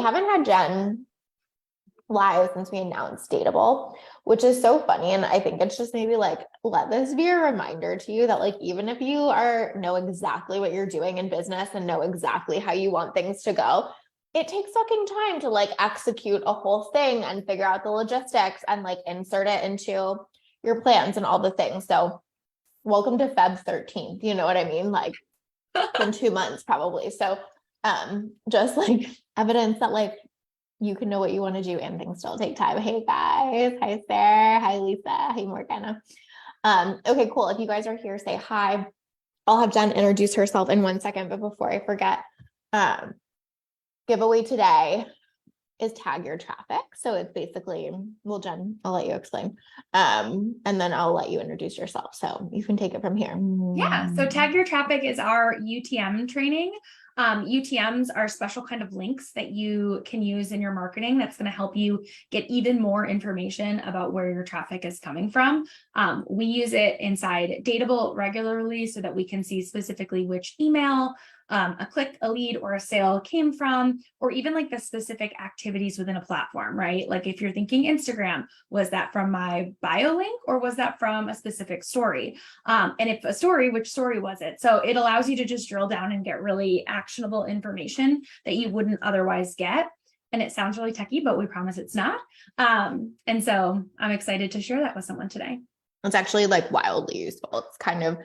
haven't had Jen live since we announced Datable, which is so funny. And I think it's just maybe like, let this be a reminder to you that like, even if you know exactly what you're doing in business and know exactly how you want things to go, it takes fucking time to like execute a whole thing and figure out the logistics and like insert it into your plans and all the things. So welcome to Feb 13th. You know what I mean? Like in 2 months probably. So just like evidence that like you can know what you want to do and things still take time. Hey guys, hi Sarah, hi Lisa, hey Morgana. Okay, cool. If you guys are here, say hi. I'll have Jen introduce herself in 1 second, but before I forget, giveaway today is tag your traffic. So it's basically, well, Jen, I'll let you explain. And then I'll let you introduce yourself. So you can take it from here. Yeah. So tag your traffic is our UTM training. UTMs are special kind of links that you can use in your marketing that's going to help you get even more information about where your traffic is coming from. We use it inside Datable regularly so that we can see specifically which email a click, a lead, or a sale came from, or even like the specific activities within a platform, right? Like if you're thinking Instagram, was that from my bio link or was that from a specific story? And if a story, which story was it? So it allows you to just drill down and get really actionable information that you wouldn't otherwise get. And it sounds really techy, but we promise it's not. And so I'm excited to share that with someone today. It's actually like wildly useful. It's kind of,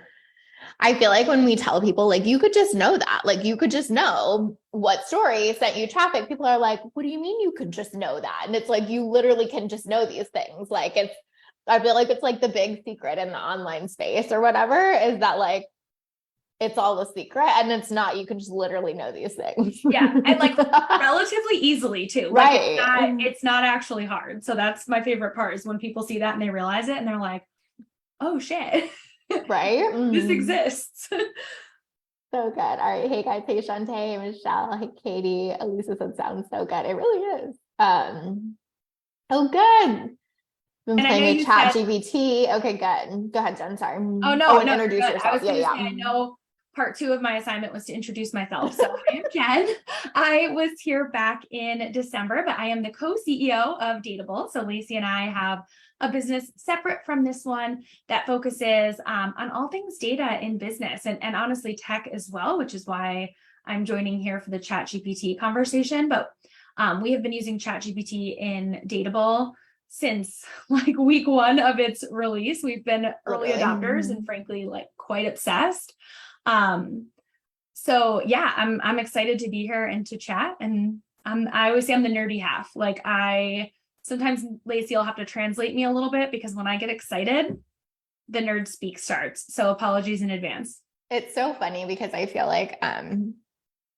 I feel like when we tell people, like, you could just know that, like, you could just know what story sent you traffic. People are like, what do you mean you could just know that? And it's like, you literally can just know these things. Like I feel like it's like the big secret in the online space or whatever is that like, it's all the secret and it's not, you can just literally know these things. Yeah. And like relatively easily too. Right. Like it's not actually hard. So that's my favorite part is when people see that and they realize it and they're like, oh shit. Right. This exists. So good. All right. Hey guys. Hey Shantae, hey Michelle, hey Katie. Elisa said sounds so good. It really is. Oh good. Been playing with ChatGPT. Okay, good. Go ahead, Jen. Sorry. Oh no, and introduce yourself. I was going to say, I know part 2 of my assignment was to introduce myself. So I am Jen. I was here back in December, but I am the co-CEO of Datable. So Lacey and I have a business separate from this one that focuses on all things data in business and honestly tech as well, which is why I'm joining here for the ChatGPT conversation. But we have been using ChatGPT in Datable since like week 1 of its release. We've been early adopters and frankly like quite obsessed. So yeah, I'm excited to be here and to chat. And I always say I'm the nerdy half. Like sometimes Lacey will have to translate me a little bit because when I get excited, the nerd speak starts. So apologies in advance. It's so funny because I feel like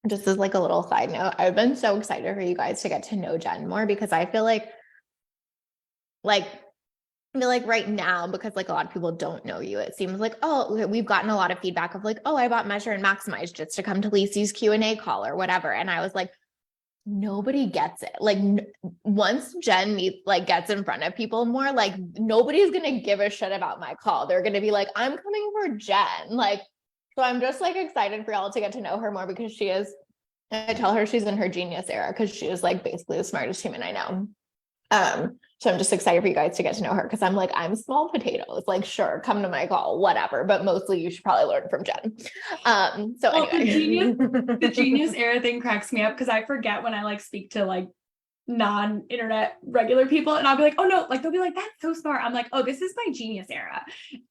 just as like a little side note, I've been so excited for you guys to get to know Jen more because I feel like right now, because like a lot of people don't know you, it seems like, oh, we've gotten a lot of feedback of like, oh, I bought Measure and Maximize just to come to Lacey's Q&A call or whatever. And I was like, nobody gets it. Like once Jen gets in front of people more, like nobody's going to give a shit about my call. They're going to be like, I'm coming for Jen. Like, so I'm just like excited for y'all to get to know her more because she is, I tell her she's in her genius era because she is like basically the smartest human I know. So I'm just excited for you guys to get to know her because I'm like, I'm small potatoes. Like, sure, come to my call, whatever. But mostly you should probably learn from Jen. So anyway. The genius era thing cracks me up because I forget when I like speak to like non-internet regular people and I'll be like, oh no, like they'll be like, that's so smart. I'm like, oh, this is my genius era.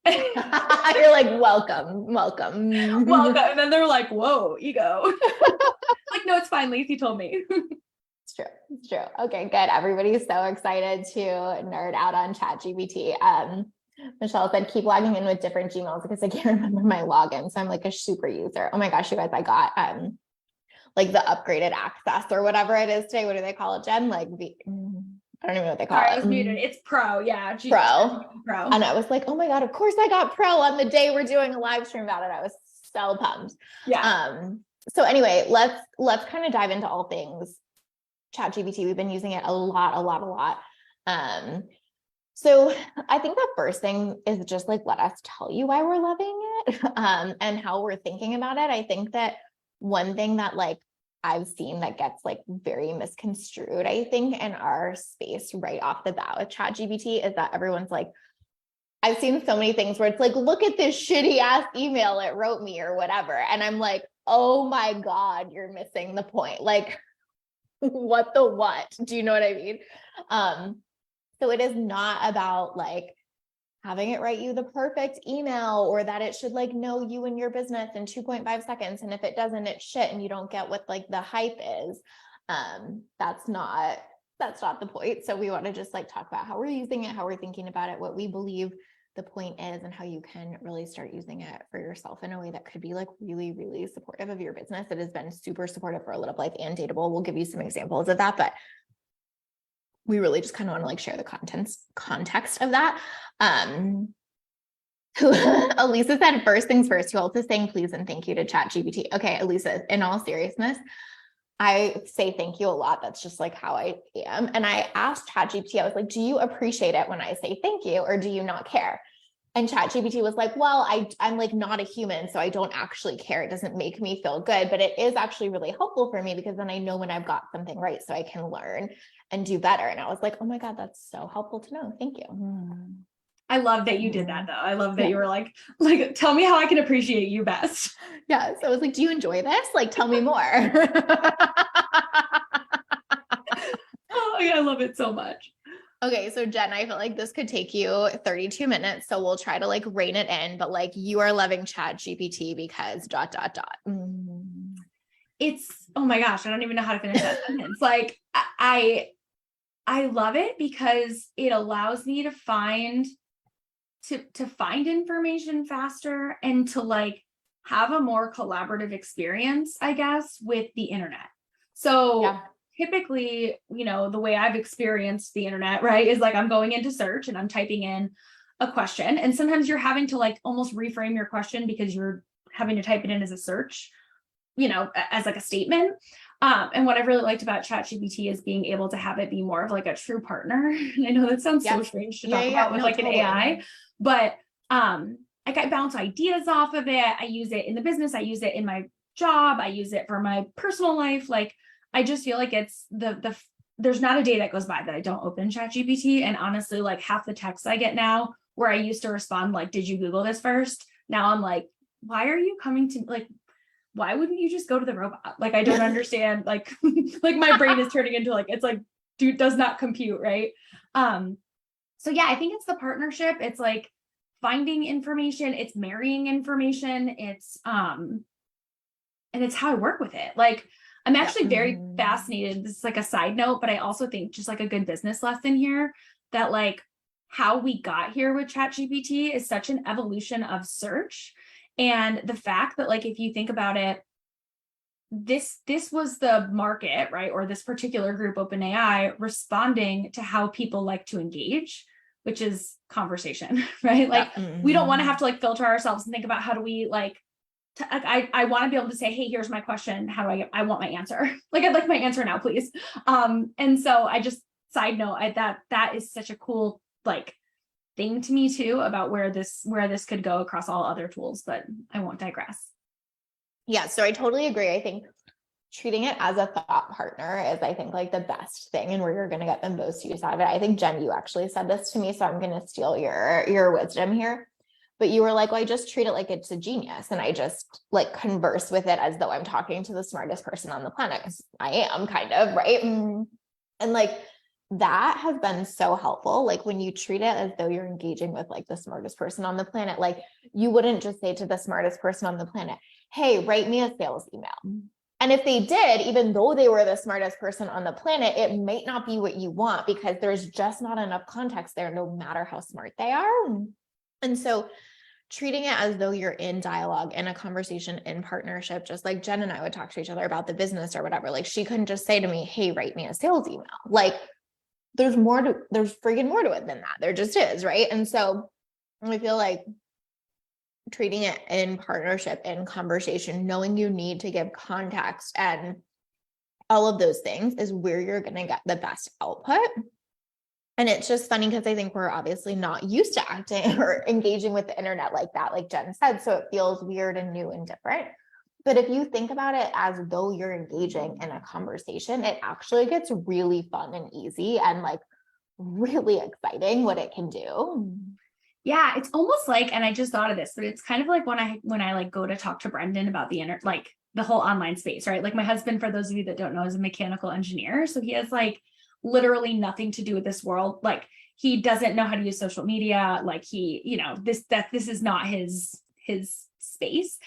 You're like, welcome. And then they're like, whoa, ego. Like, no, it's fine. Lacey told me. It's true. Okay, good. Everybody's so excited to nerd out on ChatGPT. Michelle said, keep logging in with different Gmails because I can't remember my login. So I'm like a super user. Oh my gosh, you guys, I got like the upgraded access or whatever it is today. What do they call it, Jen? Like I don't even know what they call it. I was muted. It's Pro. Yeah. Pro. And I was like, oh my God, of course I got Pro on the day we're doing a live stream about it. I was so pumped. Yeah. So anyway, let's kind of dive into all things ChatGPT. We've been using it a lot. So I think the first thing is just like, let us tell you why we're loving it and how we're thinking about it. I think that one thing that like I've seen that gets like very misconstrued, I think, in our space right off the bat with ChatGPT is that everyone's like, I've seen so many things where it's like, look at this shitty ass email it wrote me or whatever. And I'm like, oh my God, you're missing the point. Like, what the what? Do you know what I mean? So it is not about like having it write you the perfect email or that it should like know you and your business in 2.5 seconds. And if it doesn't, it's shit and you don't get what like the hype is. That's not the point. So we want to just like talk about how we're using it, how we're thinking about it, what we believe the point is, and how you can really start using it for yourself in a way that could be like really, really supportive of your business. It has been super supportive for A Little Life and Datable. We'll give you some examples of that, but we really just kind of want to like share the context of that. Elisa said, first things first, who else is saying please and thank you to ChatGPT? Okay, Elisa, in all seriousness, I say thank you a lot. That's just like how I am. And I asked ChatGPT, I was like, do you appreciate it when I say thank you, or do you not care? And ChatGPT was like, well, I'm like not a human, so I don't actually care. It doesn't make me feel good, but it is actually really helpful for me because then I know when I've got something right, so I can learn and do better. And I was like, oh my God, that's so helpful to know. Thank you. I love that you did that though. I love that you were like, tell me how I can appreciate you best. Yeah. So I was like, do you enjoy this? Like, tell me more. Oh, yeah, I love it so much. Okay. So Jen, I feel like this could take you 32 minutes. So we'll try to like rein it in, but like you are loving ChatGPT because ... It's, oh my gosh, I don't even know how to finish that sentence. Like I love it because it allows me to find information faster and to like have a more collaborative experience, I guess, with the internet. So yeah. Typically, the way I've experienced the internet, right, is like I'm going into search and I'm typing in a question. And sometimes you're having to like almost reframe your question because you're having to type it in as a search, as like a statement. And what I really liked about ChatGPT is being able to have it be more of like a true partner. I know that sounds so strange to talk about with like totally. An AI, but I bounce ideas off of it. I use it in the business. I use it in my job. I use it for my personal life. Like, I just feel like it's there's not a day that goes by that I don't open ChatGPT. And honestly, like half the texts I get now where I used to respond, like, did you Google this first? Now I'm like, why are you coming to like, why wouldn't you just go to the robot? Like, I don't understand. Like, like my brain is turning into like, it's like, dude, does not compute. Right. So yeah, I think it's the partnership. It's like finding information, it's marrying information. It's, and it's how I work with it. Like, I'm actually very fascinated. This is like a side note, but I also think just like a good business lesson here that like how we got here with ChatGPT is such an evolution of search. And the fact that like, if you think about it, this was the market, right? Or this particular group, OpenAI, responding to how people like to engage, which is conversation, right? Like we don't want to have to like filter ourselves and think about how do we like, I want to be able to say, hey, here's my question. How do I want my answer? Like, I'd like my answer now, please. And so I just side note, that is such a cool, like thing to me too, about where this could go across all other tools, but I won't digress. Yeah. So I totally agree. I think treating it as a thought partner is, I think, like the best thing and where you're going to get the most use out of it. I think Jen, you actually said this to me, so I'm going to steal your wisdom here. But you were like, well, I just treat it like it's a genius. And I just like converse with it as though I'm talking to the smartest person on the planet, because I am kind of, right? And like, that has been so helpful. Like when you treat it as though you're engaging with like the smartest person on the planet, like you wouldn't just say to the smartest person on the planet, hey, write me a sales email. And if they did, even though they were the smartest person on the planet, it might not be what you want because there's just not enough context there, no matter how smart they are. And so treating it as though you're in dialogue, in a conversation, in partnership, just like Jen and I would talk to each other about the business or whatever. Like she couldn't just say to me, hey, write me a sales email. Like there's freaking more to it than that. There just is, right? And so I feel like treating it in partnership, in conversation, knowing you need to give context and all of those things is where you're going to get the best output. And it's just funny because I think we're obviously not used to acting or engaging with the internet like that, like Jen said. So it feels weird and new and different. But if you think about it as though you're engaging in a conversation, it actually gets really fun and easy and like really exciting what it can do. Yeah, it's almost like, and I just thought of this, but it's kind of like when I like go to talk to Brendan about like the whole online space, right? Like my husband, for those of you that don't know, is a mechanical engineer. So he has like literally nothing to do with this world. Like he doesn't know how to use social media. Like he, this is not his space.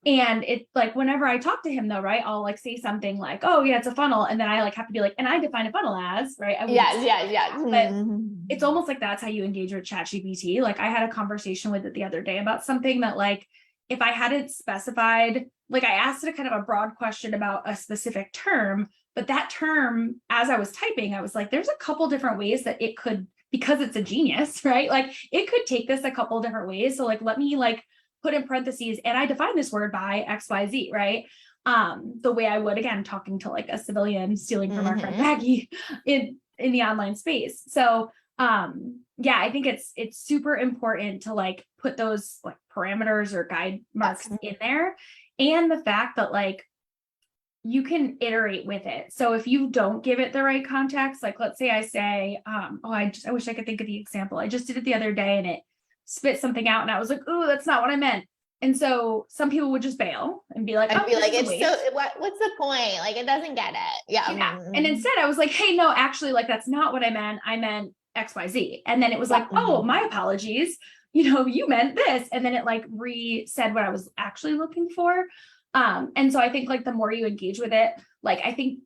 And it's like, whenever I talk to him though, right, I'll like say something like, oh yeah, it's a funnel. And then I like have to be like, and I define a funnel as, right? Yeah. But it's almost like that's how you engage with ChatGPT. Like I had a conversation with it the other day about something that like, if I hadn't specified, like I asked it a kind of a broad question about a specific term, but that term, as I was typing, I was like, there's a couple different ways that it could, because it's a genius, right? Like it could take this a couple different ways. So like, let me like put in parentheses, and I define this word by XYZ, right? The way I would, again, talking to like a civilian stealing from our friend Maggie in the online space. So yeah, I think it's super important to like put those like parameters or guide marks in there. And the fact that like you can iterate with it. So if you don't give it the right context, like let's say I say, I wish I could think of the example. I just did it the other day and it spit something out and I was like, oh, that's not what I meant. And so some people would just bail and be like, it's so what's the point? Like it doesn't get it. Yeah. And instead I was like, hey, no, actually, like that's not what I meant. I meant XYZ. And then it was like, oh, my apologies. You meant this. And then it like said what I was actually looking for. And so I think like the more you engage with it, like I think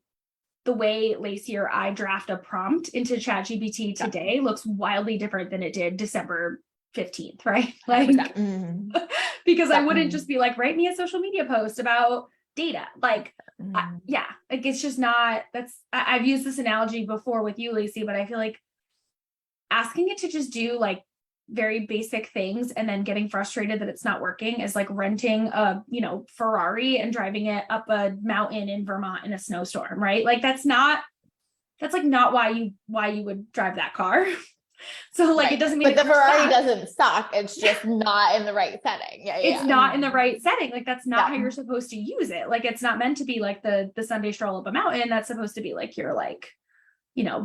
the way Lacey or I draft a prompt into ChatGPT today looks wildly different than it did December 15th, right? Like, because I wouldn't just be like, write me a social media post about data. Like, like it's just not, I've used this analogy before with you, Lacey, but I feel like asking it to just do like very basic things and then getting frustrated that it's not working is like renting a, Ferrari and driving it up a mountain in Vermont in a snowstorm, right? Like that's not why you would drive that car. So like it doesn't mean but the Ferrari doesn't suck. It's just not in the right setting. It's not in the right setting. Like that's not how you're supposed to use it. Like it's not meant to be like the Sunday stroll up a mountain. That's supposed to be like your like,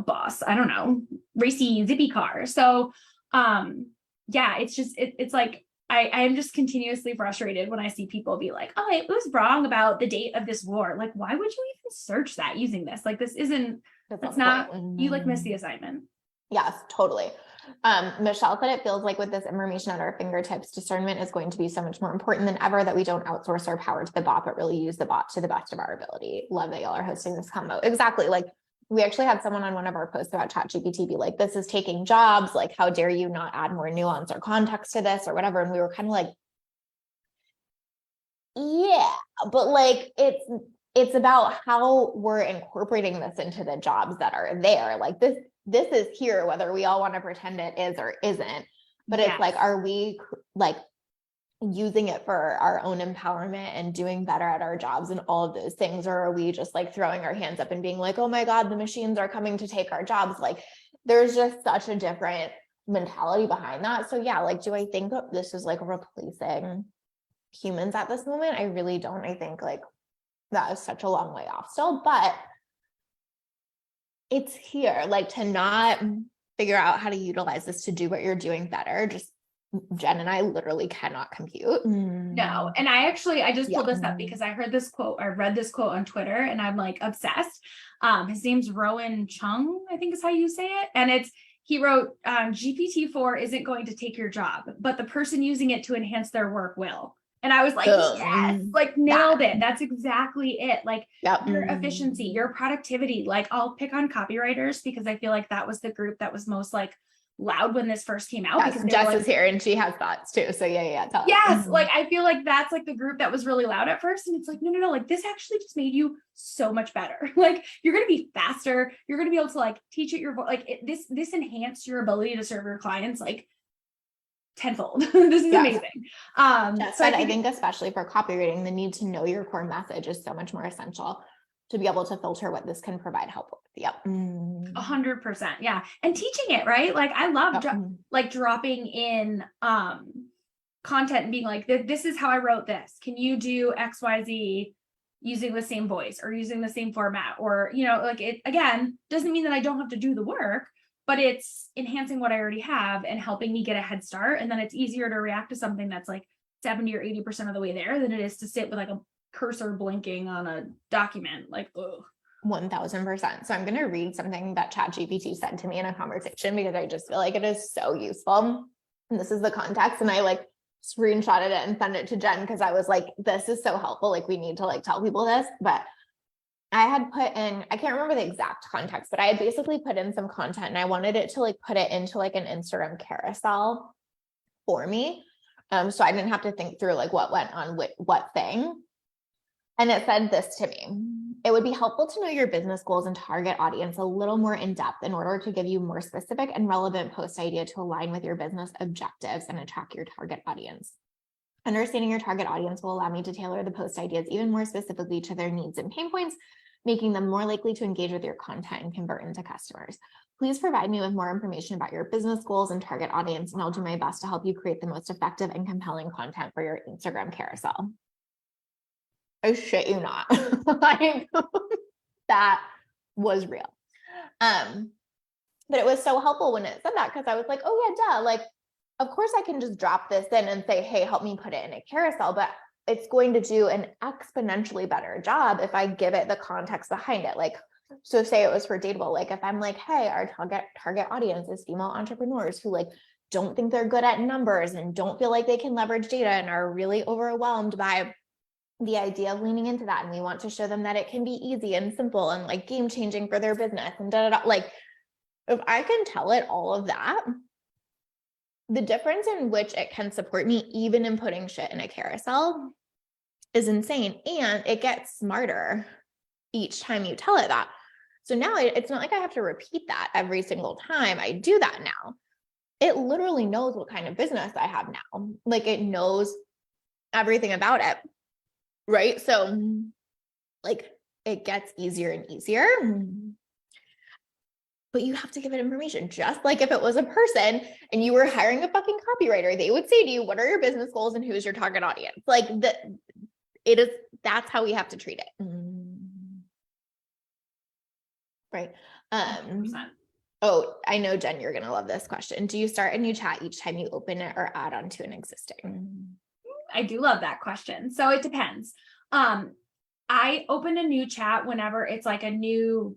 boss, I don't know, racy zippy car. So yeah, it's just it's like I am just continuously frustrated when I see people be like, oh, it was wrong about the date of this war. Like, why would you even search that using this? Like that's not you like missed the assignment. Yes, totally. Michelle said it feels like with this information at our fingertips, discernment is going to be so much more important than ever, that we don't outsource our power to the bot, but really use the bot to the best of our ability. Love that y'all are hosting this combo. Exactly. Like we actually had someone on one of our posts about ChatGPT be like, this is taking jobs. Like, how dare you not add more nuance or context to this or whatever. And we were kind of like, yeah, but like, it's about how we're incorporating this into the jobs that are there. Like this is here, whether we all want to pretend it is or isn't, but it's like, are we like using it for our own empowerment and doing better at our jobs and all of those things? Or are we just like throwing our hands up and being like, oh my God, the machines are coming to take our jobs? Like there's just such a different mentality behind that. So yeah, like, do I think this is like replacing humans at this moment? I really don't. I think like that is such a long way off still, but it's here, like to not figure out how to utilize this to do what you're doing better. Just Jen and I literally cannot compute. No. And I just pulled this up because I read this quote on Twitter and I'm like obsessed. His name's Rowan Chung, I think is how you say it. And he wrote, GPT-4 isn't going to take your job, but the person using it to enhance their work will. And I was like, yes, like nailed it. That's exactly it. Like your efficiency, your productivity. Like I'll pick on copywriters because I feel like that was the group that was most like loud when this first came out. Yes, Jess is here and she has thoughts too. So yeah. Yes, like I feel like that's like the group that was really loud at first. And it's like, no, like this actually just made you so much better. Like you're going to be faster. You're going to be able to like teach it your like this enhanced your ability to serve your clients like tenfold. This is amazing. So I think especially for copywriting, the need to know your core message is so much more essential to be able to filter what this can provide help with. 100%. Yeah. And teaching it, right? Like I love like dropping in content and being like, this is how I wrote this. Can you do XYZ using the same voice or using the same format? Or, like, it, again, doesn't mean that I don't have to do the work, but it's enhancing what I already have and helping me get a head start. And then it's easier to react to something that's like 70 or 80% of the way there than it is to sit with like a cursor blinking on a document. Like, ugh. 1000%. So I'm going to read something that ChatGPT said to me in a conversation because I just feel like it is so useful. And this is the context. And I like screenshotted it and sent it to Jen because I was like, this is so helpful. Like we need to like tell people this. But I had put in, I can't remember the exact context, but I had basically put in some content and I wanted it to like put it into like an Instagram carousel for me. So I didn't have to think through like what went on with what thing. And it said this to me: it would be helpful to know your business goals and target audience a little more in depth in order to give you more specific and relevant post idea to align with your business objectives and attract your target audience. Understanding your target audience will allow me to tailor the post ideas even more specifically to their needs and pain points, making them more likely to engage with your content and convert into customers. Please provide me with more information about your business goals and target audience, and I'll do my best to help you create the most effective and compelling content for your Instagram carousel. I shit you not. Like, that was real. But it was so helpful when it said that because I was like, oh yeah, duh. Like, of course I can just drop this in and say, hey, help me put it in a carousel, but it's going to do an exponentially better job if I give it the context behind it. Like, so say it was for Datable. Like if I'm like, hey, our target audience is female entrepreneurs who like don't think they're good at numbers and don't feel like they can leverage data and are really overwhelmed by the idea of leaning into that. And we want to show them that it can be easy and simple and like game changing for their business and like, if I can tell it all of that, the difference in which it can support me, even in putting shit in a carousel, is insane. And it gets smarter each time you tell it that. So now it's not like I have to repeat that every single time I do that now. It literally knows what kind of business I have now. Like it knows everything about it. Right. So like it gets easier and easier, but you have to give it information. Just like if it was a person and you were hiring a fucking copywriter, they would say to you, what are your business goals and who's your target audience? Like that's how we have to treat it. Right. 100%. Oh, I know, Jen, you're going to love this question. Do you start a new chat each time you open it or add on to an existing? I do love that question. So it depends. I open a new chat whenever it's like a new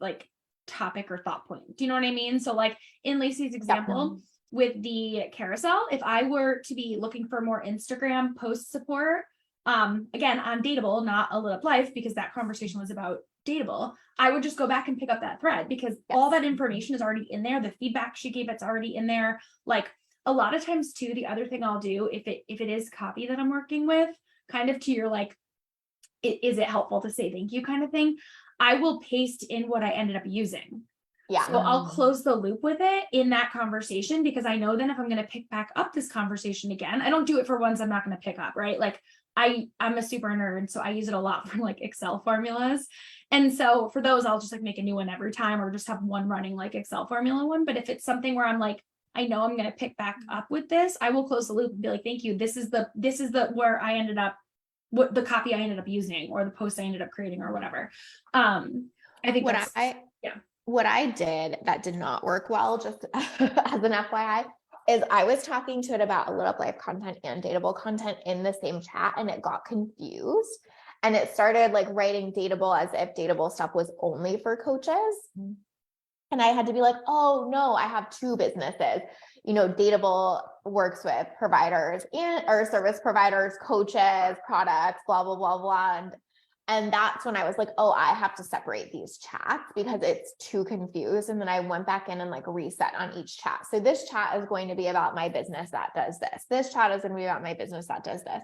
like topic or thought point. Do you know what I mean? So like in Lacey's example with the carousel, if I were to be looking for more Instagram post support, again, on Datable, not A Lit Up Life, because that conversation was about Datable, I would just go back and pick up that thread because all that information is already in there. The feedback she gave, it's already in there. Like a lot of times too, the other thing I'll do if it is copy that I'm working with, kind of to your like, is it helpful to say thank you kind of thing, I will paste in what I ended up using. Yeah. So I'll close the loop with it in that conversation because I know then if I'm going to pick back up this conversation again, I don't do it for ones I'm not going to pick up, right? Like I'm a super nerd, so I use it a lot for like Excel formulas. And so for those, I'll just like make a new one every time or just have one running like Excel formula one. But if it's something where I'm like, I know I'm going to pick back up with this, I will close the loop and be like, thank you. This is the where I ended up, what the copy I ended up using or the post I ended up creating or whatever. I think what I did that did not work well, just as an FYI, is I was talking to it about A Lit Up Life content and Datable content in the same chat and it got confused. And it started like writing Datable as if Datable stuff was only for coaches. And I had to be like, oh no, I have two businesses. You know, Datable works with providers or service providers, coaches, products, blah, blah, blah, blah. And that's when I was like, oh, I have to separate these chats because it's too confused. And then I went back in and like reset on each chat. So this chat is going to be about my business that does this. This chat is going to be about my business that does this.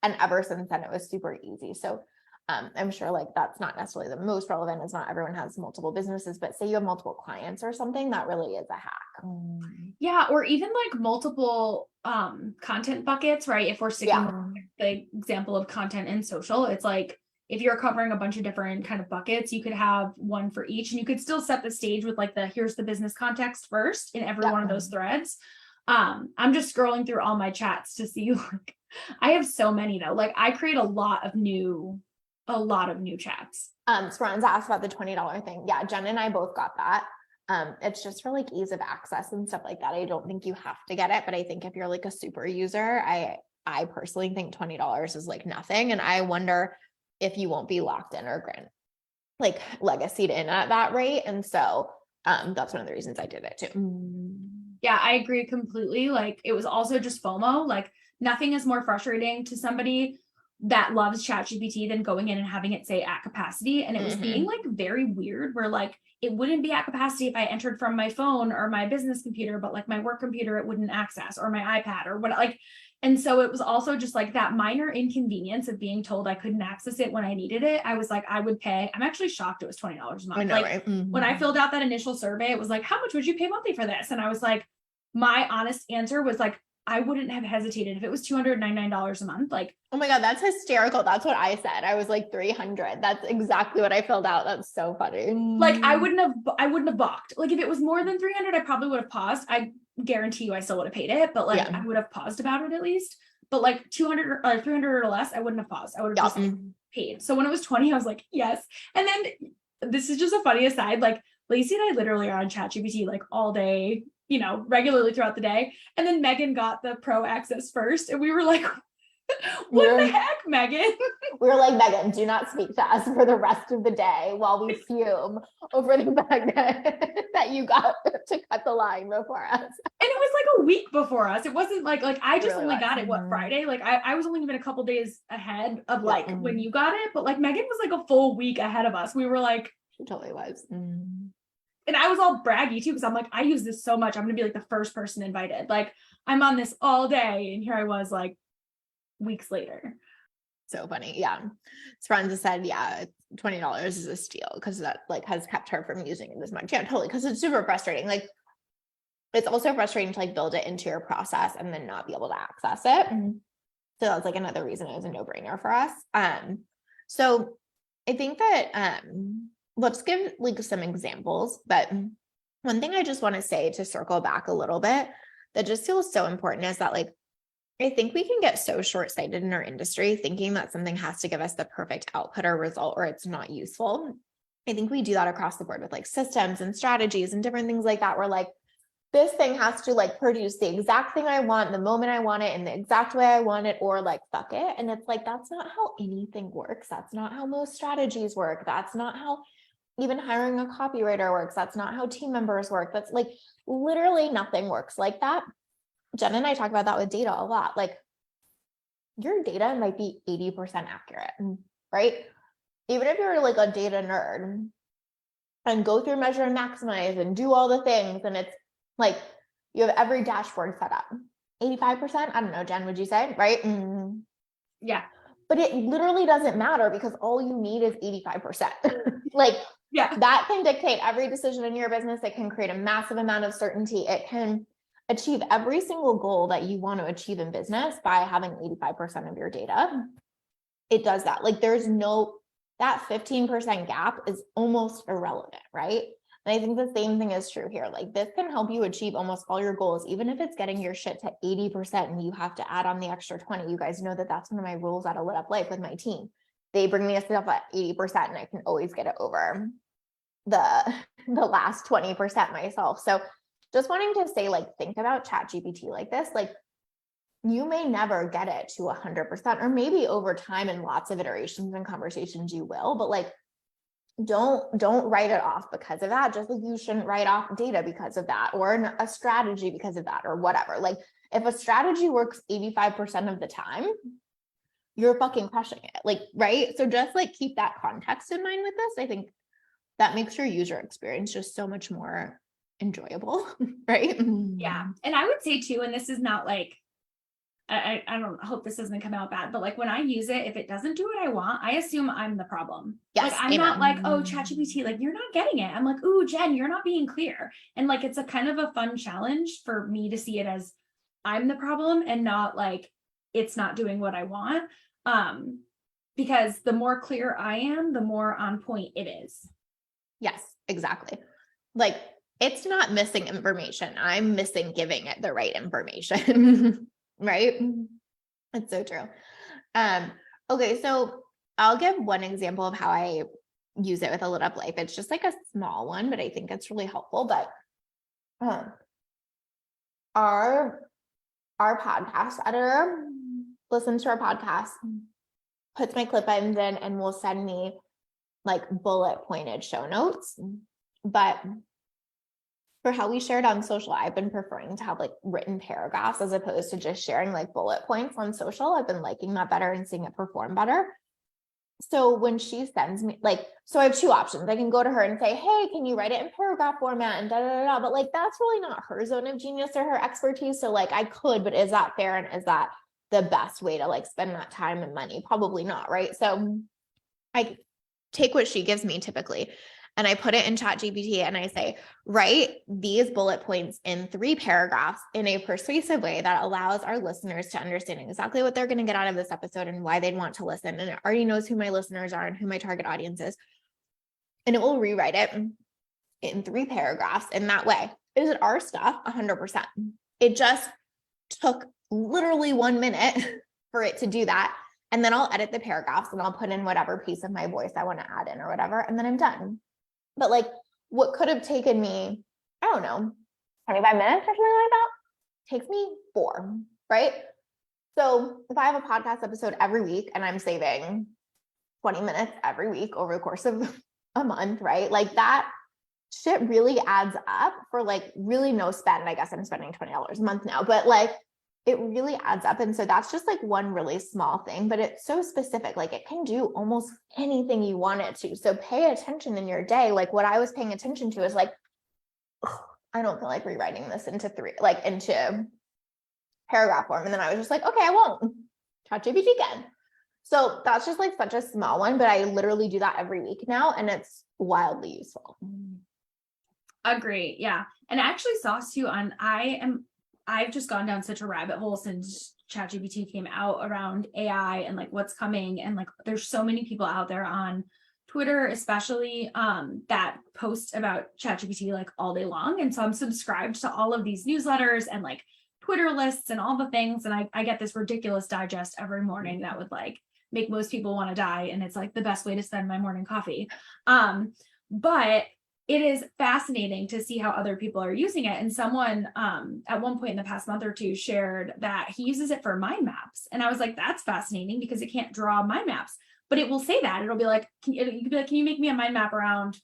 And ever since then, it was super easy. So I'm sure like that's not necessarily the most relevant. It's not everyone has multiple businesses, but say you have multiple clients or something, that really is a hack. Yeah. Or even like multiple content buckets, right? If we're sticking with the example of content and social, it's like, if you're covering a bunch of different kind of buckets, you could have one for each and you could still set the stage with like here's the business context first in every one of those threads. I'm just scrolling through all my chats to see, like, I have so many though. Like I create a lot of new chats. Speranza asked about the $20 thing. Yeah, Jen and I both got that. It's just for like ease of access and stuff like that. I don't think you have to get it, but I think if you're like a super user, I personally think $20 is like nothing. And I wonder if you won't be locked in or like legacied in at that rate. And so that's one of the reasons I did it too. Yeah, I agree completely. Like it was also just FOMO. Like nothing is more frustrating to somebody that loves ChatGPT than going in and having it say at capacity. And it was being like very weird where like it wouldn't be at capacity if I entered from my phone or my business computer, but like my work computer, it wouldn't access, or my iPad or what, like, and so it was also just like that minor inconvenience of being told I couldn't access it when I needed it. I was like, I would pay. I'm actually shocked it was $20 a month. I know, like right? when I filled out that initial survey, it was like, how much would you pay monthly for this? And I was like, my honest answer was like, I wouldn't have hesitated if it was $299 a month. Like, oh my God, that's hysterical. That's what I said. I was like 300. That's exactly what I filled out. That's so funny. like I wouldn't have balked. Like if it was more than 300, I probably would have paused. I guarantee you I still would have paid it, but like Yeah. I would have paused about it at least. But like 200 or 300 or less, I wouldn't have paused. I would have just paid. So when it was 20, I was like, yes. And then this is just a funny aside. Like Lacey and I literally are on ChatGPT like all day, you know, regularly throughout the day. And then Megan got the pro access first. And we were like, what the heck, Megan? We were like, Megan, do not speak to us for the rest of the day while we fume over the fact that you got to cut the line before us. And it was like a week before us. It wasn't like I just really only was. got it Friday. Like I was only even a couple days ahead of like when you got it, but like Megan was like a full week ahead of us. We were like, she totally was. And I was all braggy too, because I'm like, I use this so much. I'm gonna be like the first person invited. Like I'm on this all day, and here I was like weeks later. So funny. Yeah. Speranza said, yeah, $20 is a steal because that like has kept her from using it as much. Yeah, totally. Because it's super frustrating. Like it's also frustrating to like build it into your process and then not be able to access it. So that's like another reason it was a no-brainer for us. So I think that let's give like some examples, but one thing I just want to say to circle back a little bit that just feels so important is that like I think we can get so short-sighted in our industry thinking that something has to give us the perfect output or result or it's not useful. I think we do that across the board with like systems and strategies and different things like that. Where like this thing has to like produce the exact thing I want, the moment I want it, in the exact way I want it, or like fuck it. And it's like, that's not how anything works. That's not how most strategies work. That's not how even hiring a copywriter works. That's not how team members work. That's like literally nothing works like that. Jen and I talk about that with data a lot. Like your data might be 80% accurate, right? Even if you're like a data nerd and go through measure and maximize and do all the things, and it's like you have every dashboard set up. 85%, I don't know, Jen, would you say, right? Yeah. But it literally doesn't matter because all you need is 85%. Like yeah, that can dictate every decision in your business. It can create a massive amount of certainty. It can achieve every single goal that you want to achieve in business by having 85% of your data. It does that. Like there's that 15% gap is almost irrelevant, right? And I think the same thing is true here. Like this can help you achieve almost all your goals, even if it's getting your shit to 80% and you have to add on the extra 20. You guys know that that's one of my rules at A Lit Up Life with my team. They bring me stuff at 80% and I can always get it over the last 20% myself. So just wanting to say, like, think about ChatGPT like this. Like you may never get it to 100%, or maybe over time and lots of iterations and conversations you will, but like don't write it off because of that. Just like you shouldn't write off data because of that, or a strategy because of that, or whatever. Like if a strategy works 85% of the time, you're fucking crushing it. Like, right? So just like keep that context in mind with this. I think that makes your user experience just so much more enjoyable, right? Yeah. And I would say too, and this is not like, I don't hope this doesn't come out bad, but like when I use it, if it doesn't do what I want, I assume I'm the problem. Yes, like I'm not like, oh, ChatGPT, like you're not getting it. I'm like, ooh, Jen, you're not being clear. And like it's a kind of a fun challenge for me to see it as I'm the problem and not like it's not doing what I want. Because the more clear I am, the more on point it is. Yes, exactly. Like it's not missing information. I'm missing giving it the right information. Right? It's so true. Okay, so I'll give one example of how I use it with a lit up life. It's just like a small one, but I think it's really helpful. But our podcast editor listens to our podcast, puts my clip ins in, and will send me like bullet pointed show notes. But for how we shared on social, I've been preferring to have like written paragraphs as opposed to just sharing like bullet points on social. I've been liking that better and seeing it perform better. So when she sends me so I have two options. I can go to her and say, hey, can you write it in paragraph format and da da da, but like, that's really not her zone of genius or her expertise. So like I could, but is that fair? And is that the best way to like spend that time and money? Probably not. Right. So I take what she gives me typically, and I put it in ChatGPT and I say, write these bullet points in 3 paragraphs in a persuasive way that allows our listeners to understand exactly what they're going to get out of this episode and why they'd want to listen. And it already knows who my listeners are and who my target audience is. And it will rewrite it in 3 paragraphs in that way. Is it our stuff? 100%. It just took literally 1 minute for it to do that. And then I'll edit the paragraphs and I'll put in whatever piece of my voice I want to add in or whatever. And then I'm done. But like what could have taken me, I don't know, 25 minutes or something like that, takes me 4, right? So if I have a podcast episode every week and I'm saving 20 minutes every week over the course of a month, right? Like that shit really adds up for like really no spend. I guess I'm spending $20 a month now, but like it really adds up. And so that's just like one really small thing, but it's so specific. Like it can do almost anything you want it to. So pay attention in your day. Like what I was paying attention to is like, I don't feel like rewriting this into paragraph form. And then I was just like, okay, I won't. ChatGPT again. So that's just like such a small one, but I literally do that every week now. And it's wildly useful. Agree. Yeah. And I actually saw Sue on, I've just gone down such a rabbit hole since ChatGPT came out around AI and like what's coming. And like, there's so many people out there on Twitter, especially that post about ChatGPT like all day long. And so I'm subscribed to all of these newsletters and like Twitter lists and all the things. And I get this ridiculous digest every morning that would like make most people want to die. And it's like the best way to spend my morning coffee. But it is fascinating to see how other people are using it. And someone at one point in the past month or two shared that he uses it for mind maps. And I was like, that's fascinating because it can't draw mind maps, but it will say that. It'll be like, can you make me a mind map around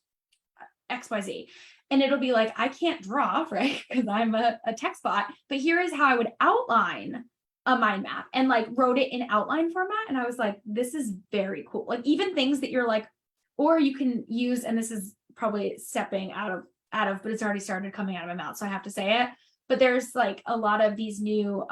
XYZ? And it'll be like, I can't draw, right? Because I'm a text bot, but here is how I would outline a mind map, and like wrote it in outline format. And I was like, this is very cool. Like even things that you're like, or you can use, and this is probably stepping out of, but it's already started coming out of my mouth, so I have to say it. But there's like a lot of these new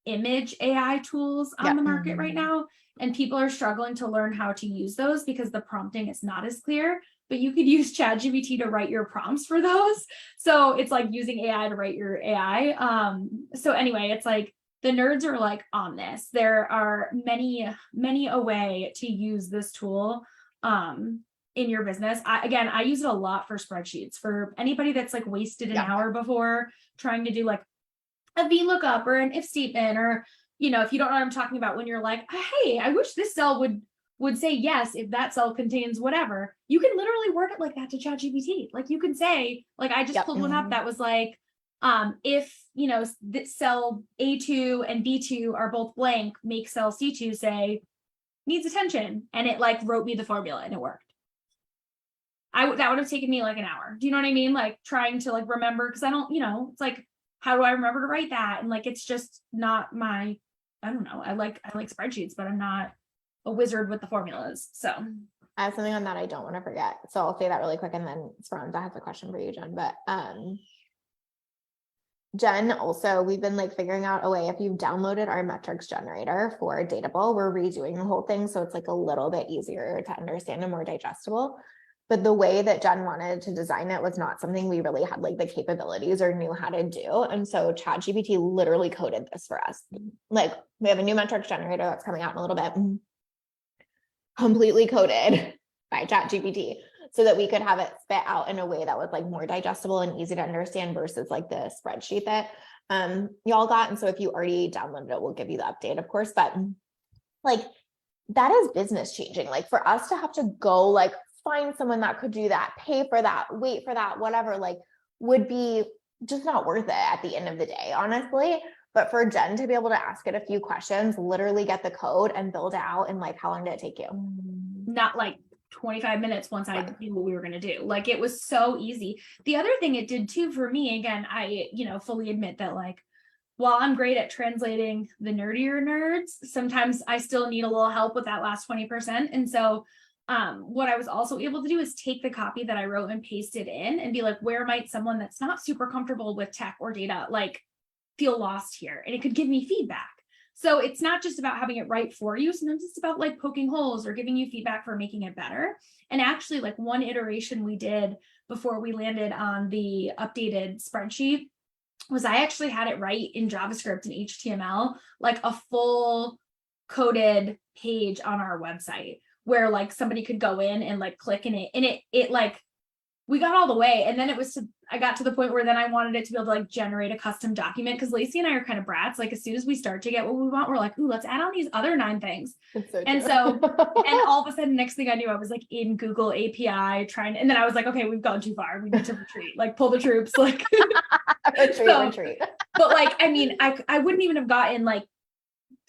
image AI tools on the market right now, and people are struggling to learn how to use those because the prompting is not as clear. But you could use ChatGPT to write your prompts for those. So it's like using AI to write your AI. So anyway, it's like the nerds are like on this. There are many a way to use this tool in your business. I use it a lot for spreadsheets. For anybody that's like wasted an hour before trying to do like a VLOOKUP or an if statement, or if you don't know what I'm talking about, when you're like, hey, I wish this cell would say yes if that cell contains whatever, you can literally word it like that to ChatGPT. Like you can say, like I just pulled one up that was like, if this cell A2 and B2 are both blank, make cell C2 say needs attention, and it like wrote me the formula and it worked. That would have taken me like an hour. Do you know what I mean? Like trying to like remember, because I don't, it's like, how do I remember to write that? And like, it's just not my, I don't know. I like spreadsheets, but I'm not a wizard with the formulas. So I have something on that I don't want to forget. So I'll say that really quick, and then Speranza has a question for you, Jen. But Jen, also, we've been like figuring out a way, if you've downloaded our metrics generator for Datable, we're redoing the whole thing. So it's like a little bit easier to understand and more digestible. But the way that Jen wanted to design it was not something we really had like the capabilities or knew how to do. And so ChatGPT literally coded this for us. Like we have a new metrics generator that's coming out in a little bit, completely coded by ChatGPT. so that we could have it spit out in a way that was like more digestible and easy to understand versus like the spreadsheet that y'all got. And so if you already downloaded it, we'll give you the update, of course, but like that is business changing. Like for us to have to go like find someone that could do that, pay for that, wait for that, whatever, like would be just not worth it at the end of the day, honestly. But for Jen to be able to ask it a few questions, literally get the code and build it out, and like, how long did it take you? Not like 25 minutes once I knew what we were going to do. Like it was so easy. The other thing it did too for me, again, I, fully admit that like, while I'm great at translating the nerdier nerds, sometimes I still need a little help with that last 20%. And so what I was also able to do is take the copy that I wrote and paste it in and be like, where might someone that's not super comfortable with tech or data, like feel lost here? And it could give me feedback. So it's not just about having it right for you. Sometimes it's about like poking holes or giving you feedback for making it better. And actually like one iteration we did before we landed on the updated spreadsheet was I actually had it write in JavaScript and HTML, like a full coded page on our website where like somebody could go in and like click in it, and it like, we got all the way. And then I got to the point where then I wanted it to be able to like generate a custom document, because Lacey and I are kind of brats. Like as soon as we start to get what we want, we're like, ooh, let's add on these other 9 things. And all of a sudden, next thing I knew, I was like in Google API and then I was like, okay, we've gone too far. We need to retreat, like pull the troops, like retreat. But like, I mean, I wouldn't even have gotten like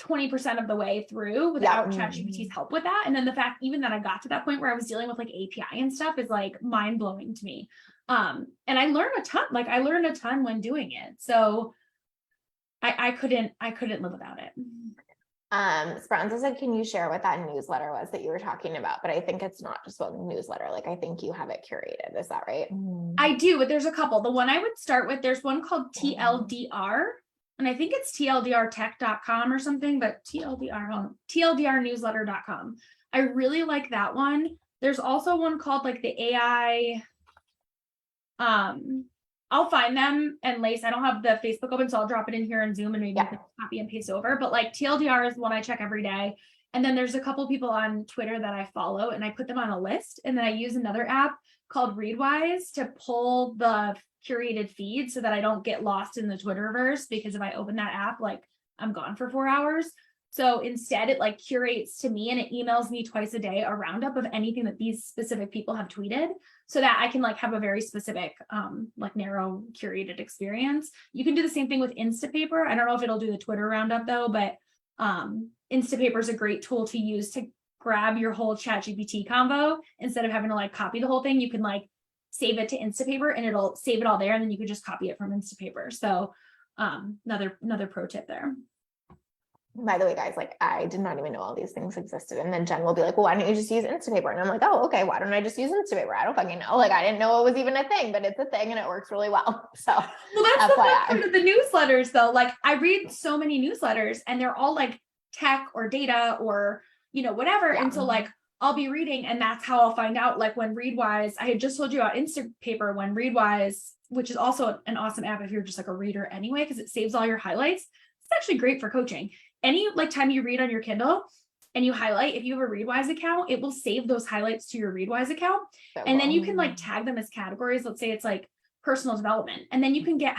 20% of the way through without ChatGPT's help with that. And then the fact even that I got to that point where I was dealing with like API and stuff is like mind blowing to me. And I learned a ton, when doing it. So I couldn't live without it. Speranza said, can you share what that newsletter was that you were talking about? But I think it's not just one newsletter. Like I think you have it curated. Is that right? I do, but there's a couple. The one I would start with, there's one called TLDR. And I think it's tldrtech.com or something, but tldrnewsletter.com. I really like that one. There's also one called like the AI. I'll find them, and Lace, I don't have the Facebook open, so I'll drop it in here in Zoom and maybe you can copy and paste over. But like TLDR is one I check every day. And then there's a couple people on Twitter that I follow and I put them on a list. And then I use another app called Readwise to pull the curated feed so that I don't get lost in the Twitterverse, because if I open that app, like I'm gone for 4 hours. So instead it like curates to me and it emails me twice a day a roundup of anything that these specific people have tweeted, so that I can like have a very specific, like narrow curated experience. You can do the same thing with Instapaper. I don't know if it'll do the Twitter roundup though, but Instapaper is a great tool to use to grab your whole ChatGPT convo. Instead of having to like copy the whole thing, you can like save it to Instapaper and it'll save it all there, and then you can just copy it from Instapaper. So another pro tip there. By the way, guys, like I did not even know all these things existed. And then Jen will be like, well, why don't you just use Instapaper? And I'm like, oh, okay, why don't I just use Instapaper? I don't fucking know. Like I didn't know it was even a thing, but it's a thing and it works really well. So that's the fun part of the newsletters though. Like I read so many newsletters and they're all like tech or data or, whatever. Yeah. And so like I'll be reading, and that's how I'll find out, like when Readwise, I had just told you about Instapaper, when Readwise, which is also an awesome app if you're just like a reader anyway, because it saves all your highlights. It's actually great for coaching. Any like time you read on your Kindle and you highlight, if you have a Readwise account, it will save those highlights to your Readwise account. And then you can like tag them as categories. Let's say it's like personal development. And then you can get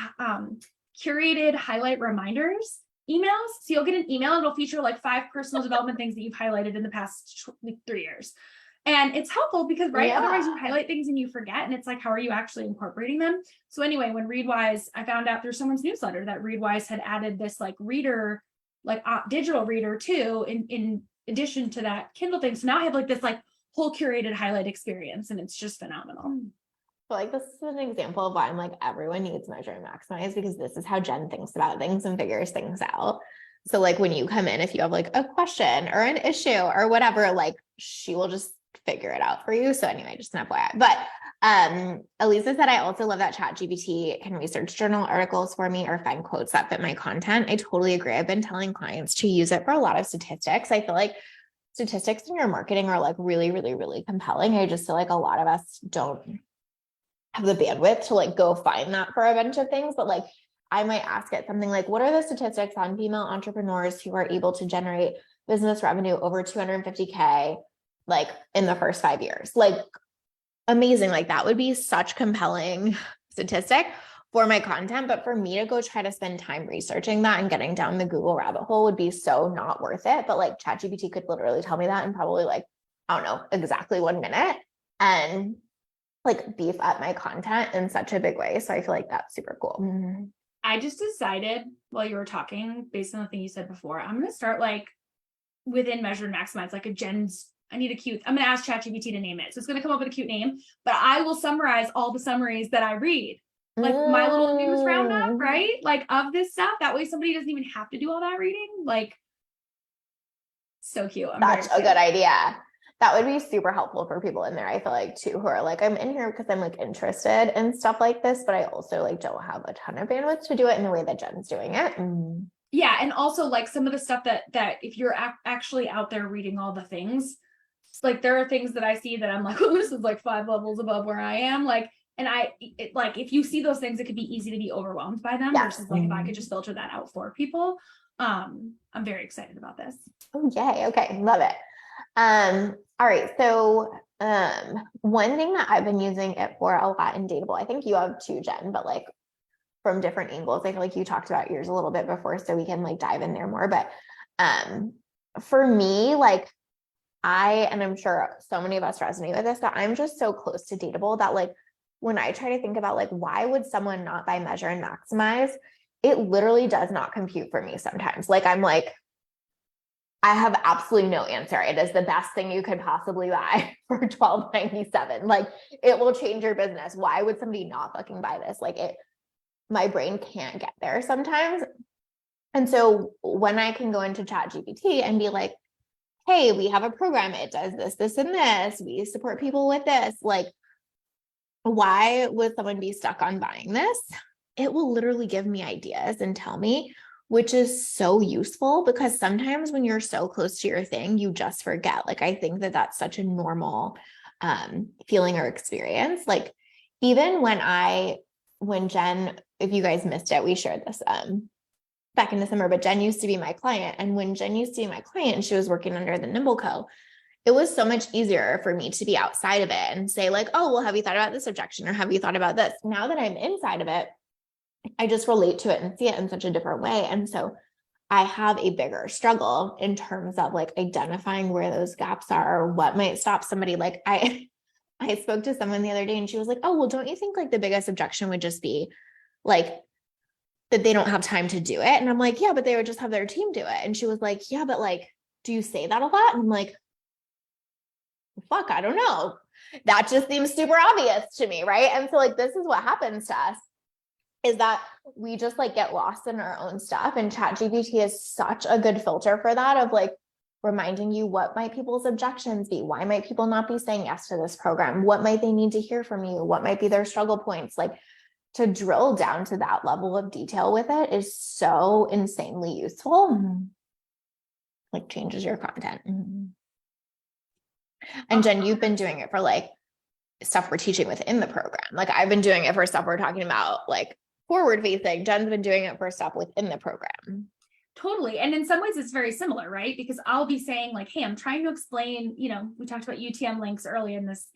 curated highlight reminders emails. So you'll get an email. It'll feature like 5 personal development things that you've highlighted in the past 3 years. And it's helpful because, right, otherwise you highlight things and you forget. And it's like, how are you actually incorporating them? So anyway, when Readwise, I found out through someone's newsletter that Readwise had added this like reader, like digital reader too, in addition to that Kindle thing. So now I have like this like whole curated highlight experience, and it's just phenomenal. So like this is an example of why I'm like, everyone needs Measure and Maximize, because this is how Jen thinks about things and figures things out. So like when you come in, if you have like a question or an issue or whatever, like she will just figure it out for you. So anyway, just an FYI. But Elisa said, I also love that ChatGPT can research journal articles for me or find quotes that fit my content. I totally agree. I've been telling clients to use it for a lot of statistics. I feel like statistics in your marketing are like really, really, really compelling. I just feel like a lot of us don't have the bandwidth to like go find that for a bunch of things. But like I might ask it something like, what are the statistics on female entrepreneurs who are able to generate business revenue over 250K like in the first 5 years? Like amazing. Like that would be such compelling statistic for my content. But for me to go try to spend time researching that and getting down the Google rabbit hole would be so not worth it. But like ChatGPT could literally tell me that in probably like, I don't know, exactly 1 minute and like beef up my content in such a big way. So I feel like that's super cool. I just decided while you were talking, based on the thing you said before, I'm going to start like within measure and maximize, like a Jen's. I'm going to ask ChatGPT to name it. So it's going to come up with a cute name, but I will summarize all the summaries that I read, like my little news roundup, right? Like of this stuff. That way somebody doesn't even have to do all that reading. Like, so cute. That's a good idea. That would be super helpful for people in there. I feel like too, who are like, I'm in here because I'm like interested in stuff like this, but I also like don't have a ton of bandwidth to do it in the way that Jen's doing it. Yeah. And also like some of the stuff that if you're actually out there reading all the things, like there are things that I see that I'm like, oh, this is like 5 levels above where I am. Like, and like, if you see those things, it could be easy to be overwhelmed by them versus like, if I could just filter that out for people. I'm very excited about this. Oh, yay. Okay. Love it. All right. So, one thing that I've been using it for a lot in Datable, I think you have too, Jen, but like from different angles. I feel like you talked about yours a little bit before, so we can like dive in there more. But, for me, like and I'm sure so many of us resonate with this, but I'm just so close to Datable that like, when I try to think about like, why would someone not buy measure and maximize? It literally does not compute for me sometimes. Like, I'm like, I have absolutely no answer. It is the best thing you could possibly buy for $12.97. Like it will change your business. Why would somebody not fucking buy this? Like my brain can't get there sometimes. And so when I can go into ChatGPT and be like, hey, we have a program, it does this, this, and this. We support people with this. Like, why would someone be stuck on buying this? It will literally give me ideas and tell me, which is so useful because sometimes when you're so close to your thing, you just forget. Like, I think that that's such a normal feeling or experience. Like, even when Jen, if you guys missed it, we shared this back in December, but Jen used to be my client. And when Jen used to be my client and she was working under the Nimble Co., it was so much easier for me to be outside of it and say like, oh, well, have you thought about this objection? Or have you thought about this? Now that I'm inside of it, I just relate to it and see it in such a different way. And so I have a bigger struggle in terms of like identifying where those gaps are or what might stop somebody. Like I spoke to someone the other day and she was like, oh, well, don't you think like the biggest objection would just be like that they don't have time to do it? And I'm like, yeah, but they would just have their team do it. And she was like, yeah, but like, do you say that a lot? And I'm like, fuck, I don't know. That just seems super obvious to me, right? And so like, this is what happens to us is that we just like get lost in our own stuff. And ChatGPT is such a good filter for that of like reminding you what might people's objections be? Why might people not be saying yes to this program? What might they need to hear from you? What might be their struggle points? Like to drill down to that level of detail with it is so insanely useful. Like changes your content. And Jen, you've been doing it for like stuff we're teaching within the program. Like I've been doing it for stuff we're talking about like forward facing. Jen's been doing it for stuff within the program. Totally. And in some ways it's very similar, right? Because I'll be saying like, hey, I'm trying to explain, we talked about UTM links early in this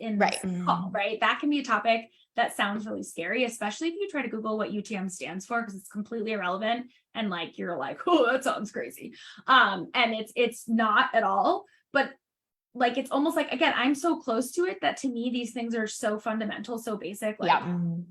call, right? That can be a topic that sounds really scary, especially if you try to Google what UTM stands for, because it's completely irrelevant. And like, you're like, oh, that sounds crazy. And it's not at all, but like, it's almost like, again, I'm so close to it that to me, these things are so fundamental, so basic, like,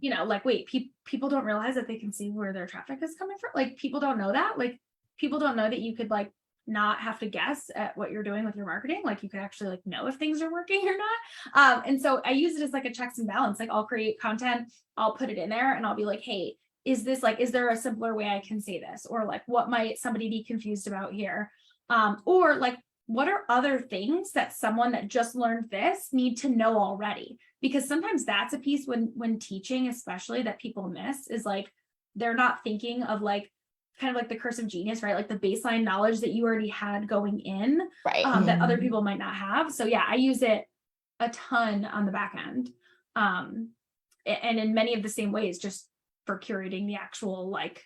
like, wait, people don't realize that they can see where their traffic is coming from. Like people don't know that, like people don't know that you could like not have to guess at what you're doing with your marketing. Like you could actually like know if things are working or not. And so I use it as like a checks and balance. Like I'll create content, I'll put it in there and I'll be like, hey, is there a simpler way I can say this? Or like, what might somebody be confused about here? Or like, what are other things that someone that just learned this need to know already? Because sometimes that's a piece when teaching, especially, that people miss is like, they're not thinking of like, kind of like the curse of genius, right? Like the baseline knowledge that you already had going in, right? That other people might not have. So yeah, I use it a ton on the back end. And in many of the same ways, just for curating the actual like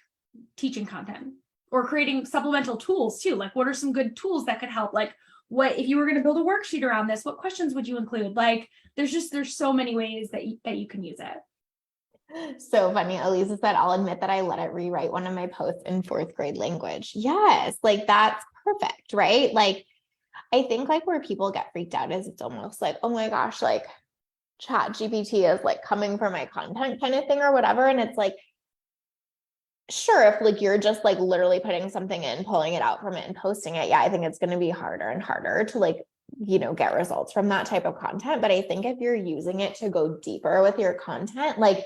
teaching content or creating supplemental tools too. Like what are some good tools that could help? Like what if you were going to build a worksheet around this, what questions would you include? Like there's so many ways that you can use it. So funny. Elisa said, I'll admit that I let it rewrite one of my posts in fourth grade language. Yes, like that's perfect, right? Like I think like where people get freaked out is it's almost like, oh my gosh, like ChatGPT is like coming for my content kind of thing or whatever. And it's like, sure, if like you're just like literally putting something in, pulling it out from it and posting it, yeah, I think it's going to be harder and harder to like, get results from that type of content. But I think if you're using it to go deeper with your content, like,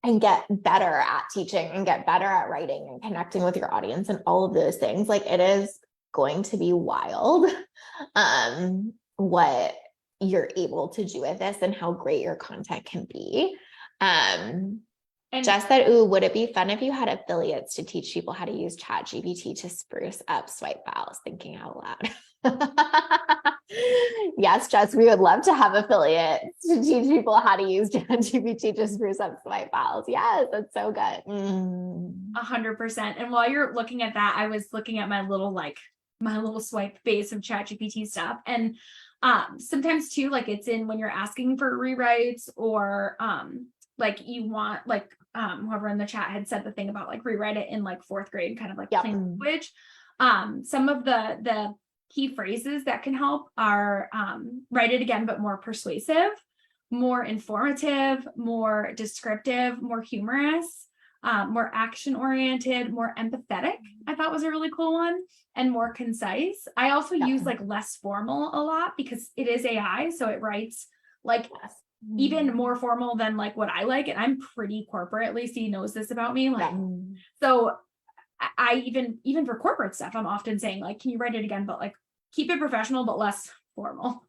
and get better at teaching and get better at writing and connecting with your audience and all of those things, like it is going to be wild what you're able to do with this and how great your content can be. And Jess said, ooh, would it be fun if you had affiliates to teach people how to use ChatGPT to spruce up swipe files? Thinking out loud. Yes, Jess, we would love to have affiliates to teach people how to use ChatGPT to spruce up swipe files. Yes, that's so good. 100%. And while you're looking at that, I was looking at my little swipe base of ChatGPT stuff. And sometimes too, like it's in when you're asking for rewrites or like you want like whoever in the chat had said the thing about like rewrite it in like fourth grade, kind of like plain language. Some of the key phrases that can help are write it again, but more persuasive, more informative, more descriptive, more humorous, more action oriented, more empathetic. I thought was a really cool one, and more concise. I also use like less formal a lot because it is AI, so it writes like even more formal than like what I like, and I'm pretty corporate. Lacey knows this about me. Like, so I even for corporate stuff, I'm often saying like, can you write it again, but like keep it professional, but less formal.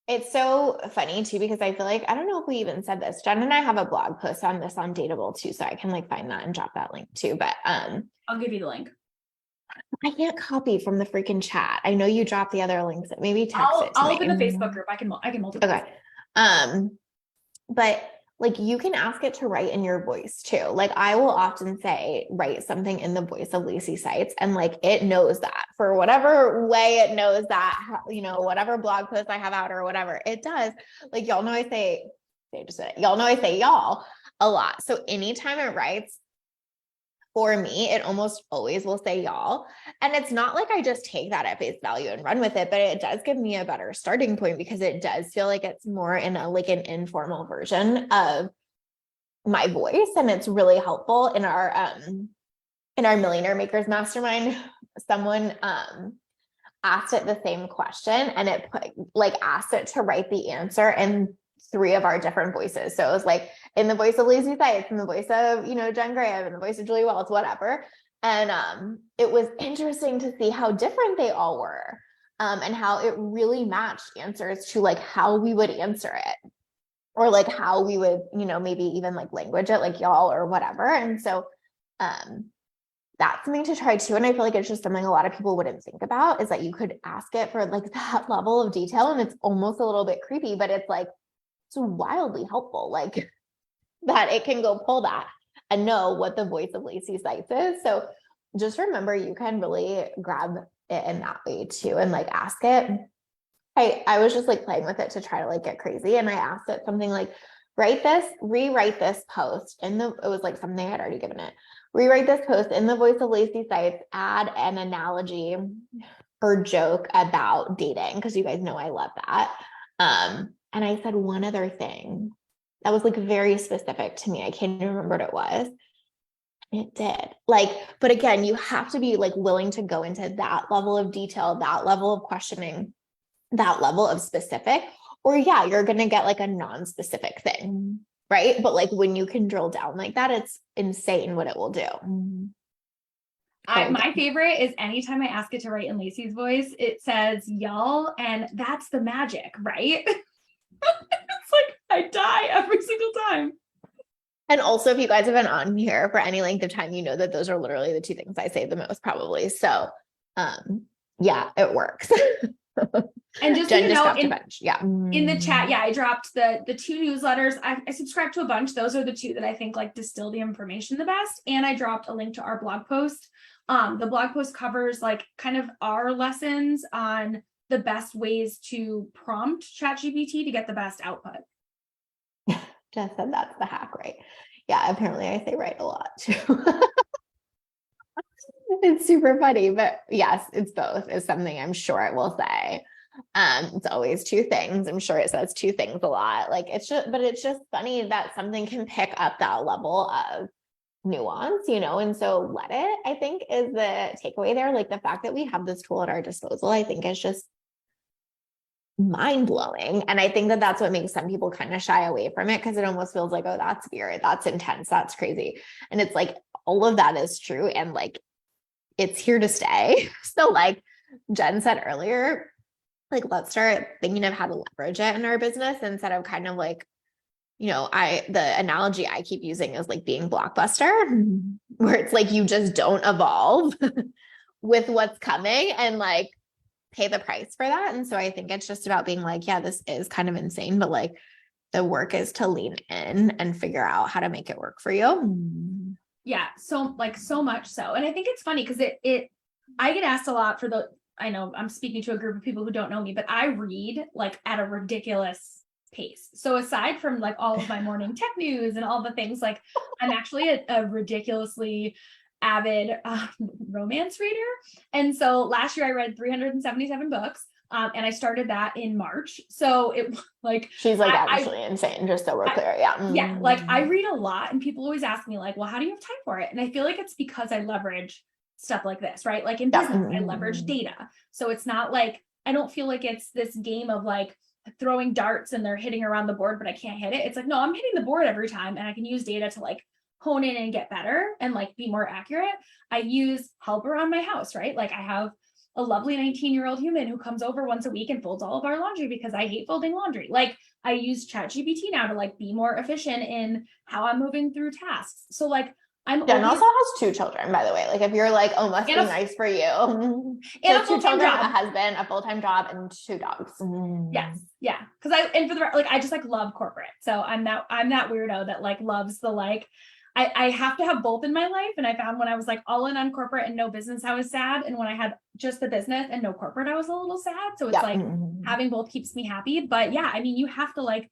It's so funny too, because I feel like, I don't know if we even said this, Jen and I have a blog post on this on Datable too. So I can like find that and drop that link too. But I'll give you the link. I can't copy from the freaking chat. I know you dropped the other links. Maybe text it to I'll me. open the Facebook group. I can multitask. Okay. But like you can ask it to write in your voice too. Like I will often say, write something in the voice of Lacey Sites, and like it knows that for whatever way it knows that, whatever blog post I have out or whatever it does. Like y'all know I say y'all a lot. So anytime it writes, for me, it almost always will say y'all. And it's not like I just take that at face value and run with it, but it does give me a better starting point because it does feel like it's more in an informal version of my voice. And it's really helpful in our Millionaire Makers Mastermind. Someone asked it the same question, and it asked it to write the answer in 3 of our different voices. So it was like in the voice of Lacey Sites, in the voice of, Jen Grayeb, in the voice of Julie Wells, whatever. And it was interesting to see how different they all were, and how it really matched answers to like how we would answer it, or like how we would, maybe even like language it, like y'all or whatever. And so that's something to try too. And I feel like it's just something a lot of people wouldn't think about, is that you could ask it for like that level of detail, and it's almost a little bit creepy, but it's like, it's wildly helpful, like that it can go pull that and know what the voice of Lacey Sites is. So just remember, you can really grab it in that way too, and like ask it. I was just like playing with it to try to like get crazy, and I asked it something like, rewrite this post it was like something I'd already given it. Rewrite this post in the voice of Lacey Sites, add an analogy or joke about dating, because you guys know I love that. And I said one other thing that was like very specific to me. I can't even remember what it was. It did. But again, you have to be like willing to go into that level of detail, that level of questioning, that level of specific, or yeah, you're going to get like a non-specific thing, right? But like when you can drill down like that, it's insane what it will do. My favorite is anytime I ask it to write in Lacey's voice, it says y'all, and that's the magic, right? It's like I die every single time. And also, if you guys have been on here for any length of time, you know that those are literally the 2 things I say the most, probably. So yeah, it works. And just, Jen so you just know, dropped a bunch. Yeah. in the chat, yeah, I dropped the two newsletters. I subscribed to a bunch. Those are the two that I think like distill the information the best. And I dropped a link to our blog post. The blog post covers like kind of our lessons on the best ways to prompt ChatGPT to get the best output. Jen said that's the hack, right? Yeah, apparently I say right a lot too. It's super funny, but yes, it's both is something I'm sure it will say. It's always two things. I'm sure it says two things a lot. Like it's just, but it's just funny that something can pick up that level of nuance, you know? And so let it, I think, is the takeaway there. Like the fact that we have this tool at our disposal, I think is just mind blowing. And I think that that's what makes some people kind of shy away from it because it almost feels like, oh, that's weird, that's intense, that's crazy. And it's like all of that is true. And like it's here to stay. So like Jen said earlier, like let's start thinking of how to leverage it in our business instead of kind of like, you know, the analogy I keep using is like being Blockbuster, where it's like you just don't evolve with what's coming and like pay the price for that. And so I think it's just about being like, yeah, this is kind of insane, but like the work is to lean in and figure out how to make it work for you. Yeah, so like so much so. And I think it's funny because I get asked a lot I know I'm speaking to a group of people who don't know me, but I read like at a ridiculous pace. So aside from like all of my morning tech news and all the things, like I'm actually a ridiculously avid romance reader. And so last year I read 377 books. And I started that in March. So it like she's like actually insane, just so we're clear. Yeah. Yeah. Like I read a lot and people always ask me like, well, how do you have time for it? And I feel like it's because I leverage stuff like this, right? Like in business, I leverage data. So it's not like, I don't feel like it's this game of like throwing darts and they're hitting around the board, but I can't hit it. It's like, no, I'm hitting the board every time and I can use data to like hone in and get better and like be more accurate. I use help around my house, right? Like I have a lovely 19-year-old human who comes over once a week and folds all of our laundry because I hate folding laundry. Like I use ChatGPT now to like be more efficient in how I'm moving through tasks. So like Jen also has 2 children, by the way. Like if you're like, oh, must be nice for you. And a 2 children, a husband, a full-time job, and 2 dogs. Yes. Yeah. Cause I just like love corporate. So I'm that weirdo that like loves the like, I have to have both in my life. And I found when I was like all in on corporate and no business, I was sad. And when I had just the business and no corporate, I was a little sad. So it's like having both keeps me happy. But yeah, I mean, you have to like,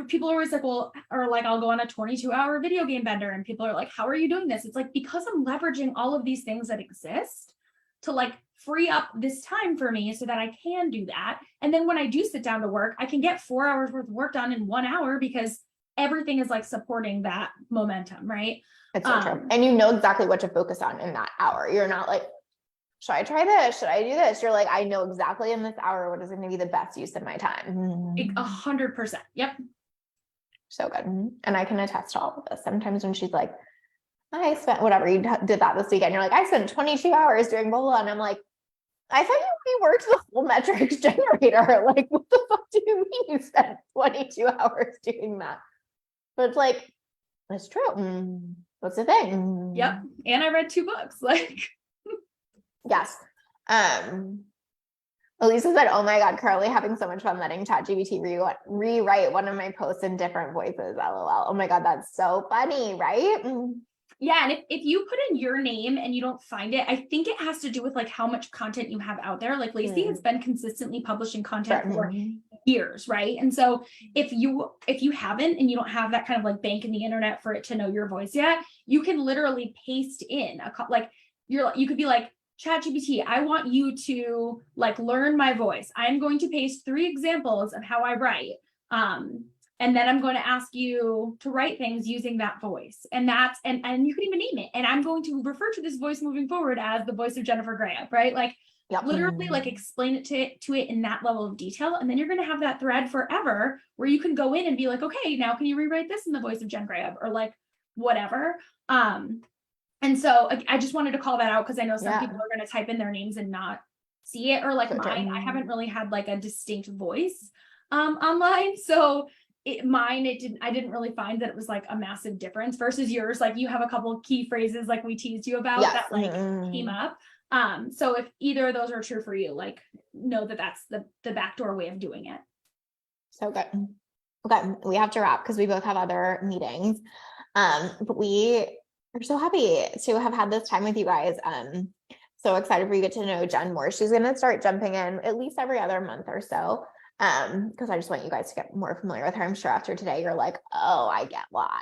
people are always like, well, or like I'll go on a 22-hour video game bender and people are like, how are you doing this? It's like, because I'm leveraging all of these things that exist to like free up this time for me so that I can do that. And then when I do sit down to work, I can get 4 hours worth of work done in 1 hour because everything is like supporting that momentum, right? It's so true. And you know exactly what to focus on in that hour. You're not like, should I try this? Should I do this? You're like, I know exactly in this hour what is going to be the best use of my time. 100%. Yep. So good. And I can attest to all of this. Sometimes when she's like, I spent whatever, you did that this weekend. You're like, I spent 22 hours doing blah, blah. And I'm like, I thought you worked the whole metrics generator. Like, what the fuck do you mean you spent 22 hours doing that? But it's like, it's true. What's the thing? Yep. And I read 2 books. Like, yes. Elisa said, oh my God, Carly, having so much fun letting ChatGPT rewrite one of my posts in different voices. LOL. Oh my God, that's so funny, right? Yeah. And if you put in your name and you don't find it, I think it has to do with like how much content you have out there. Like Lacey has been consistently publishing content for years, right? And so if you haven't and you don't have that kind of like bank in the internet for it to know your voice yet, you can literally paste in you could be like, ChatGPT, I want you to like learn my voice. I'm going to paste 3 examples of how I write. And then I'm going to ask you to write things using that voice. And and you can even name it. And I'm going to refer to this voice moving forward as the voice of Jennifer Grayeb, right? Like literally like explain it to it in that level of detail. And then you're going to have that thread forever where you can go in and be like, okay, now can you rewrite this in the voice of Jen Grayeb or like whatever. And so I just wanted to call that out because I know some people are going to type in their names and not see it, or like mine. I haven't really had like a distinct voice online. So I didn't really find that it was like a massive difference versus yours. Like you have a couple of key phrases like we teased you about that like came up. So if either of those are true for you, like know that that's the backdoor way of doing it. So good. Okay, we have to wrap because we both have other meetings. But we are so happy to have had this time with you guys. So excited for you to get to know Jen more. She's going to start jumping in at least every other month or so. Because I just want you guys to get more familiar with her. I'm sure after today, you're like, oh, I get why.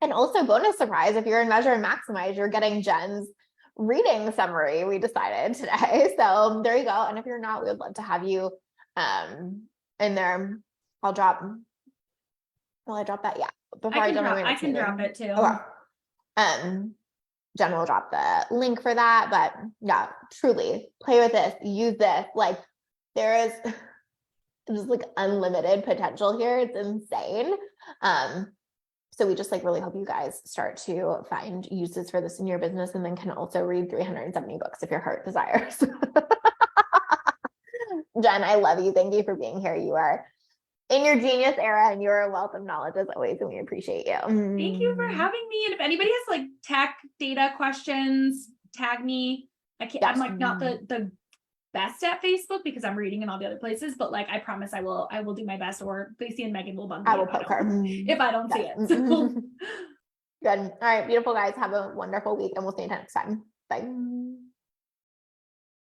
And also bonus surprise, if you're in Measure and Maximize, you're getting Jen's reading summary we decided today. So there you go. And if you're not, we would love to have you in there. Will I drop that? Yeah. Before I can drop it too. Okay. Jen will drop the link for that. But yeah, truly play with this, use this. Like there is just like unlimited potential here. It's insane. So we just like really hope you guys start to find uses for this in your business and then can also read 370 books if your heart desires. Jen, I love you. Thank you for being here. You are in your genius era and you're a wealth of knowledge as always, and we appreciate you. Thank you for having me. And if anybody has like tech data questions, tag me. I'm like not the best at Facebook because I'm reading in all the other places, but like I promise I will do my best, or Lacey and Megan will bug me. I will poke her if I don't see it. So. Good. All right, beautiful guys. Have a wonderful week and we'll see you next time. Bye.